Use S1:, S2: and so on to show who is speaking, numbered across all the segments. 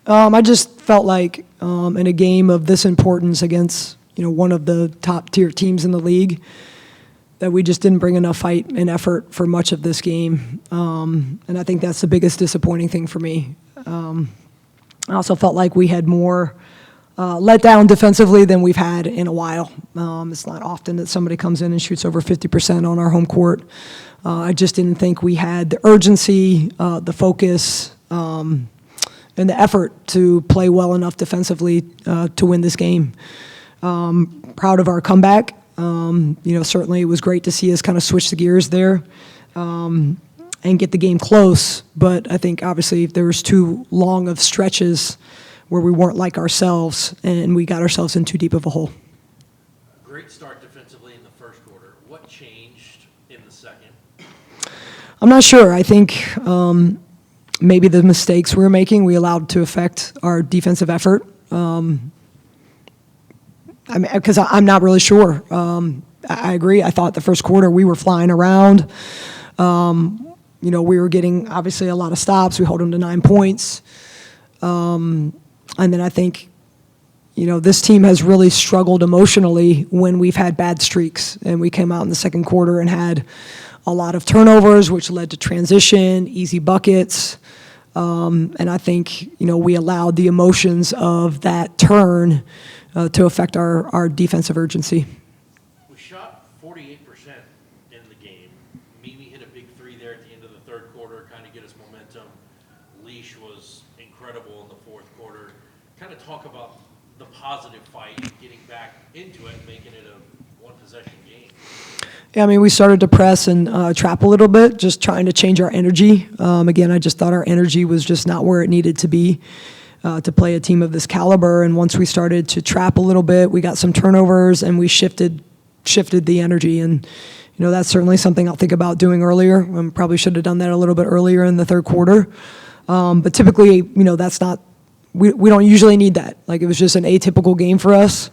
S1: I just felt like in a game of this importance against one of the top tier teams in the league, that we just didn't bring enough fight and effort for much of this game, and I think that's the biggest disappointing thing for me. I also felt like we had more let down defensively than we've had in a while. It's not often that somebody comes in and shoots over 50% on our home court. I just didn't think we had the urgency, the focus, and the effort to play well enough defensively to win this game. Proud of our comeback. Certainly it was great to see us kind of switch the gears there and get the game close. But I think obviously there was too long of stretches where we weren't like ourselves and we got ourselves in too deep of a hole.
S2: Great start defensively in the first quarter. What changed in the second?
S1: I'm not sure. I think maybe the mistakes we were making, we allowed to affect our defensive effort. Because I'm not really sure. I agree. I thought the first quarter we were flying around. We were getting obviously a lot of stops. We held them to 9 points. And then I think, this team has really struggled emotionally when we've had bad streaks. And we came out in the second quarter and had a lot of turnovers, which led to transition, easy buckets. And I think, we allowed the emotions of that turn to affect our defensive urgency.
S2: We shot 48% in the game. Mimi hit a big three there at the end of the third quarter, kind of get us momentum. Leash was incredible in the fourth quarter. Kind of talk about the positive fight, getting back into it, making it a one-possession game.
S1: Yeah, we started to press and trap a little bit, just trying to change our energy. Again, I just thought our energy was just not where it needed to be to play a team of this caliber. And once we started to trap a little bit, we got some turnovers and we shifted the energy. And that's certainly something I'll think about doing earlier. Probably should have done that a little bit earlier in the third quarter. But typically, that's not. We don't usually need that. Like, it was just an atypical game for us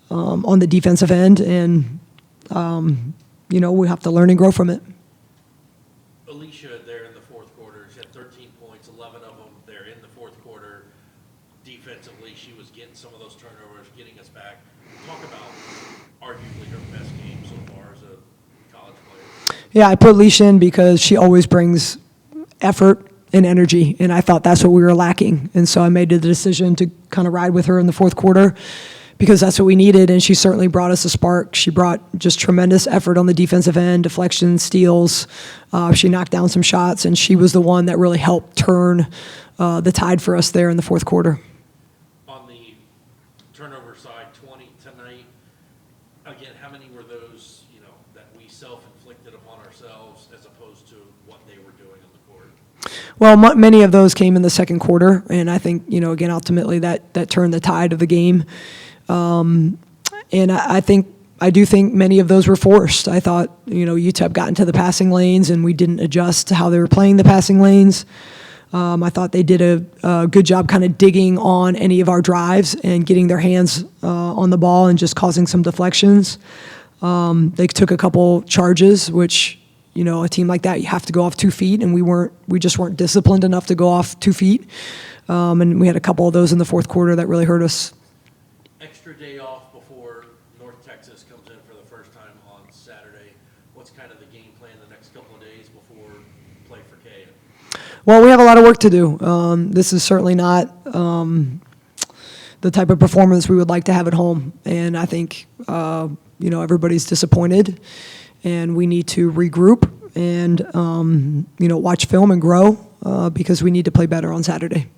S1: on the defensive end, and we have to learn and grow from it.
S2: Alicia there in the fourth quarter, she had 13 points, 11 of them there in the fourth quarter. Defensively, she was getting some of those turnovers, getting us back. Talk about arguably her best game so far as a college player.
S1: Yeah, I put Alicia in because she always brings effort and energy, and I thought that's what we were lacking. And so I made the decision to kind of ride with her in the fourth quarter because that's what we needed, and she certainly brought us a spark. She brought just tremendous effort on the defensive end, deflections, steals. She knocked down some shots, and she was the one that really helped turn the tide for us there in the fourth quarter.
S2: On the turnover side, 20 tonight. Again, how many were those, that we self-inflicted upon ourselves as opposed to what they were doing on the court?
S1: Well, many of those came in the second quarter, and I think, again, ultimately that turned the tide of the game. And I do think many of those were forced. I thought, UTEP got into the passing lanes and we didn't adjust to how they were playing the passing lanes. I thought they did a good job kind of digging on any of our drives and getting their hands on the ball and just causing some deflections. They took a couple charges, which, a team like that, you have to go off 2 feet, and we just weren't disciplined enough to go off 2 feet. And we had a couple of those in the fourth quarter that really hurt us.
S2: Extra day off before North Texas comes in for the first time on Saturday. What's kind of the game plan the next couple of days before play for Kay?
S1: Well, we have a lot of work to do. This is certainly not the type of performance we would like to have at home. And I think, everybody's disappointed. And we need to regroup and, watch film and grow because we need to play better on Saturday.